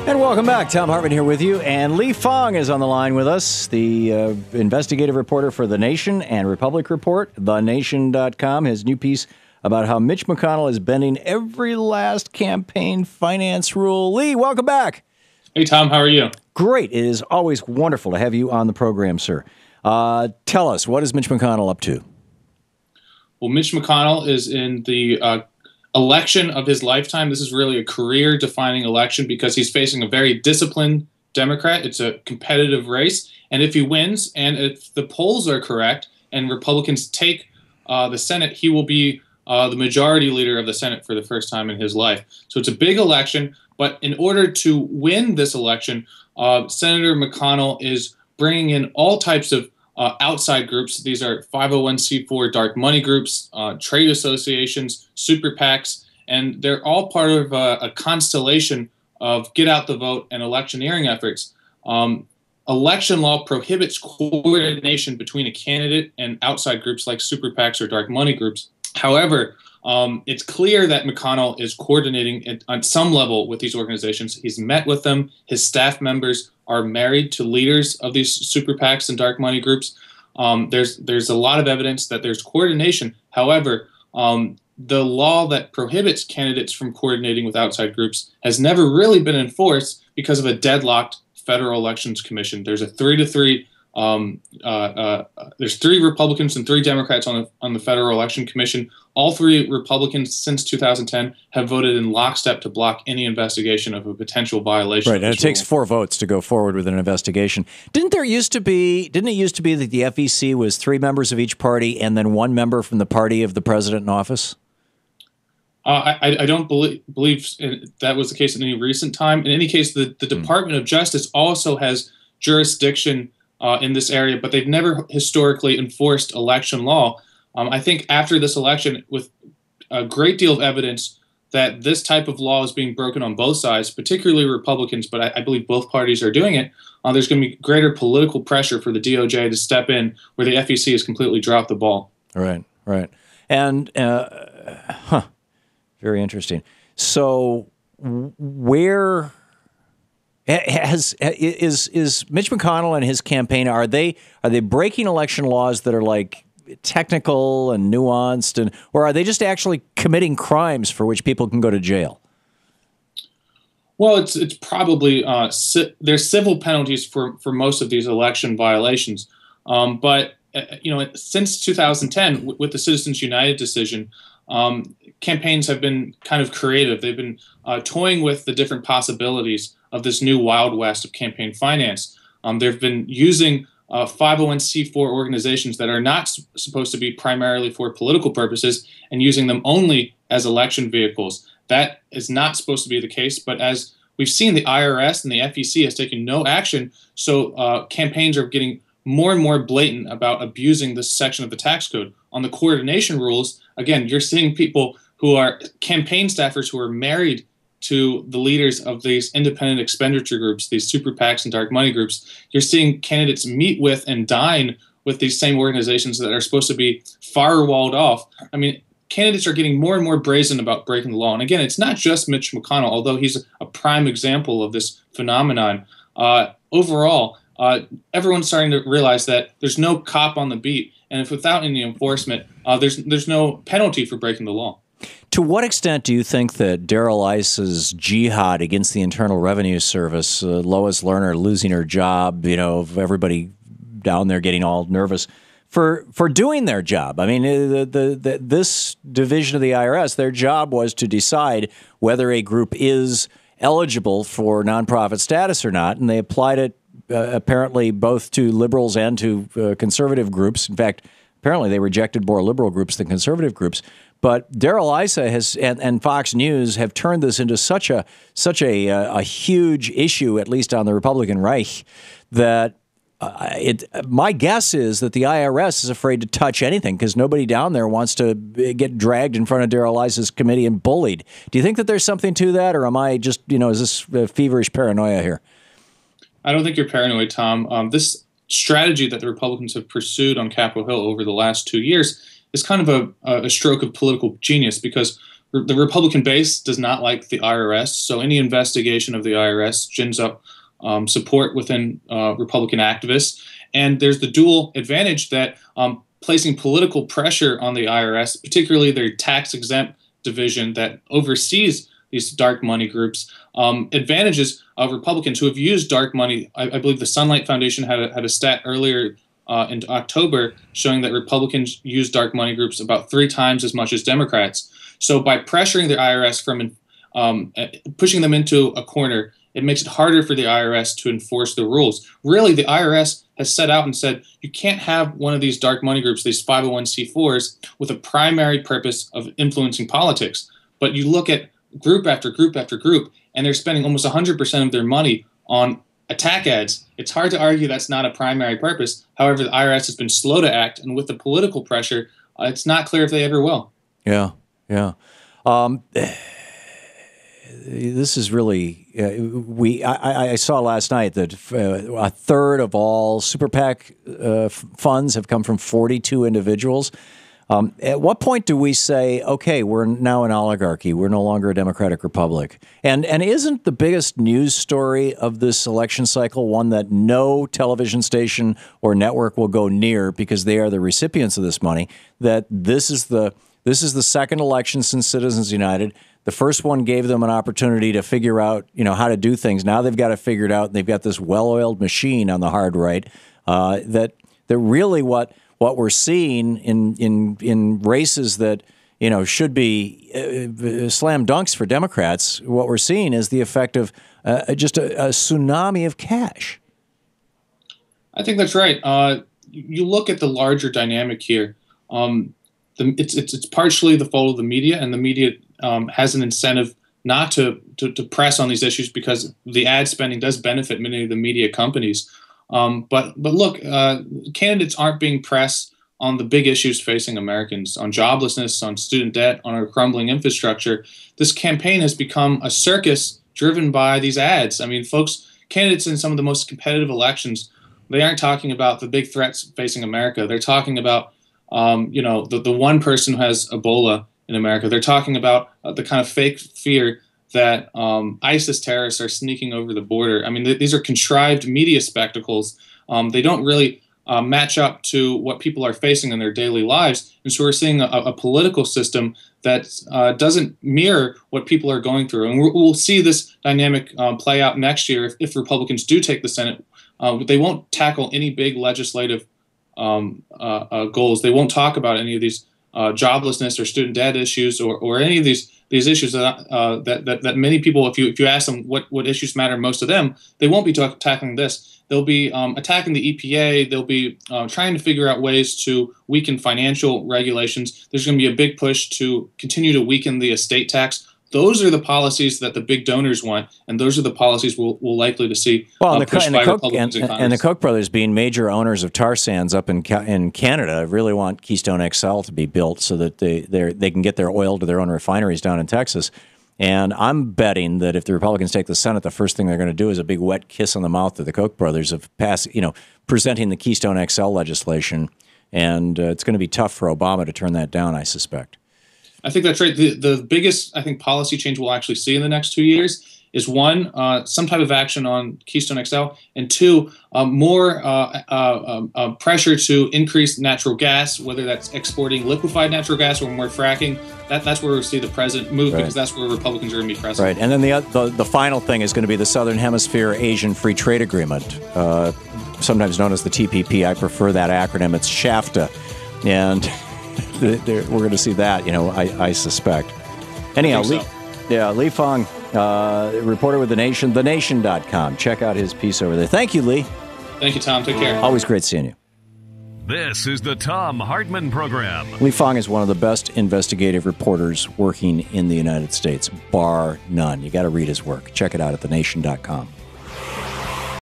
And welcome back. Thom Hartmann here with you. And Lee Fong is on the line with us, the investigative reporter for The Nation and Republic Report, thenation.com. His new piece about how Mitch McConnell is bending every last campaign finance rule. Lee, welcome back. Hey, Tom. How are you? Great. It is always wonderful to have you on the program, sir. Tell us, what is Mitch McConnell up to? Well, Mitch McConnell is in the election of his lifetime. This is really a career-defining election because he's facing a very disciplined Democrat. It's a competitive race. And if he wins, and if the polls are correct, and Republicans take the Senate, he will be the majority leader of the Senate for the first time in his life. So it's a big election. But in order to win this election, Senator McConnell is bringing in all types of outside groups. These are 501c4 dark money groups, trade associations, super PACs, and they're all part of a constellation of get out the vote and electioneering efforts. Election law prohibits coordination between a candidate and outside groups like super PACs or dark money groups. However, it's clear that McConnell is coordinating on some level with these organizations. He's met with them. His staff members are married to leaders of these super PACs and dark money groups. There's a lot of evidence that there's coordination. However, the law that prohibits candidates from coordinating with outside groups has never really been enforced because of a deadlocked Federal Elections Commission. There's a 3-3. There's 3 Republicans and 3 Democrats on the Federal Election Commission. All 3 Republicans since 2010 have voted in lockstep to block any investigation of a potential violation. Right, and it takes 4 votes to go forward with an investigation. Didn't it used to be that the FEC was 3 members of each party and then 1 member from the party of the president in office? I don't believe that was the case in any recent time. In any case, the Department of Justice also has jurisdiction in this area, but they've never historically enforced election law. I think after this election, with a great deal of evidence that this type of law is being broken on both sides, particularly Republicans, but I believe both parties are doing it, there's going to be greater political pressure for the DOJ to step in where the FEC has completely dropped the ball. Right. And, very interesting. So where... is Mitch McConnell and his campaign, are they breaking election laws that are like technical and nuanced, or are they just actually committing crimes for which people can go to jail? Well, it's probably there's civil penalties for most of these election violations, but since 2010 with the Citizens United decision, campaigns have been kind of creative. They've been toying with the different possibilities of this new Wild West of campaign finance. They've been using 501c4 organizations that are not supposed to be primarily for political purposes and using them only as election vehicles. That is not supposed to be the case, but as we've seen, the IRS and the FEC has taken no action, so campaigns are getting more and more blatant about abusing this section of the tax code. On the coordination rules, again, you're seeing people who are campaign staffers who are married to the leaders of these independent expenditure groups, these super PACs and dark money groups. You're seeing candidates meet with and dine with these same organizations that are supposed to be firewalled off. I mean, candidates are getting more and more brazen about breaking the law. And again, it's not just Mitch McConnell, although he's a prime example of this phenomenon. Overall, everyone's starting to realize that there's no cop on the beat, and if without any enforcement, there's no penalty for breaking the law. To what extent do you think that Darrell Iss's jihad against the Internal Revenue Service, Lois Lerner losing her job, everybody down there getting all nervous for doing their job? I mean, this division of the IRS, their job was to decide whether a group is eligible for nonprofit status or not, and they applied it apparently both to liberals and to conservative groups. In fact, apparently they rejected more liberal groups than conservative groups. But Darrell Issa has and Fox News have turned this into such a huge issue, at least on the Republican Reich, that my guess is that the IRS is afraid to touch anything because nobody down there wants to get dragged in front of Darrell Issa's committee and bullied. Do you think that there's something to that, or am I just, is this feverish paranoia here? I don't think you're paranoid, Tom. This strategy that the Republicans have pursued on Capitol Hill over the last 2 years is kind of a stroke of political genius, because the Republican base does not like the IRS, so any investigation of the IRS gins up support within Republican activists. And there's the dual advantage that placing political pressure on the IRS, particularly their tax-exempt division that oversees these dark money groups, advantages of Republicans who have used dark money. I believe the Sunlight Foundation had a stat earlier in October showing that Republicans use dark money groups about 3 times as much as Democrats. So by pressuring the IRS from pushing them into a corner, it makes it harder for the IRS to enforce the rules. Really, the IRS has set out and said you can't have one of these dark money groups, these 501c4s, with a primary purpose of influencing politics. But you look at group after group after group, and they're spending almost 100% of their money on attack ads. It's hard to argue that's not a primary purpose. However, the IRS has been slow to act, and with the political pressure, it's not clear if they ever will. Yeah. This is really I saw last night that a third of all super PAC funds have come from 42 individuals. At what point do we say, okay, we're now an oligarchy, we're no longer a democratic republic? And isn't the biggest news story of this election cycle one that no television station or network will go near because they are the recipients of this money, that this is the second election since Citizens United? The first one gave them an opportunity to figure out, how to do things. Now they've got it figured out, and they've got this well-oiled machine on the hard right. That really what we're seeing in races that should be slam dunks for Democrats. What we're seeing is the effect of just a tsunami of cash. I think that's right. You look at the larger dynamic here. It's partially the fault of the media, and the media has an incentive not to press on these issues because the ad spending does benefit many of the media companies. But look, candidates aren't being pressed on the big issues facing Americans, on joblessness, on student debt, on our crumbling infrastructure. This campaign has become a circus driven by these ads. I mean, candidates in some of the most competitive elections, they aren't talking about the big threats facing America. They're talking about the one person who has Ebola in America. They're talking about the kind of fake fear that ISIS terrorists are sneaking over the border. I mean, these are contrived media spectacles. They don't really match up to what people are facing in their daily lives. And so we're seeing a political system that doesn't mirror what people are going through. And we'll see this dynamic play out next year if Republicans do take the Senate. They won't tackle any big legislative goals. They won't talk about any of these joblessness or student debt issues or any of these issues that many people, if you ask them what issues matter most to them, they won't be tackling this. They'll be attacking the EPA. They'll be trying to figure out ways to weaken financial regulations. There's going to be a big push to continue to weaken the estate tax. Those are the policies that the big donors want, and those are the policies we'll likely to see pushed by Republicans in Congress. And the Koch brothers, being major owners of tar sands up in Canada, really want Keystone XL to be built so that they can get their oil to their own refineries down in Texas. And I'm betting that if the Republicans take the Senate, the first thing they're going to do is a big wet kiss on the mouth to the Koch brothers of presenting the Keystone XL legislation, and it's going to be tough for Obama to turn that down, I suspect. I think that's right. The biggest, I think, policy change we'll actually see in the next 2 years is one, some type of action on Keystone XL, and two, more pressure to increase natural gas, whether that's exporting liquefied natural gas or more fracking. That's where we see the president move, because that's where Republicans are going to be pressing. Right, and then the final thing is going to be the Southern Hemisphere Asian Free Trade Agreement, sometimes known as the TPP. I prefer that acronym. It's SHAFTA, and we're going to see that, I suspect. Anyhow, Lee Fong, reporter with The Nation, thenation.com. Check out his piece over there. Thank you, Lee. Thank you, Tom. Take care. Always great seeing you. This is the Thom Hartmann Program. Lee Fong is one of the best investigative reporters working in the United States, bar none. You got to read his work. Check it out at thenation.com.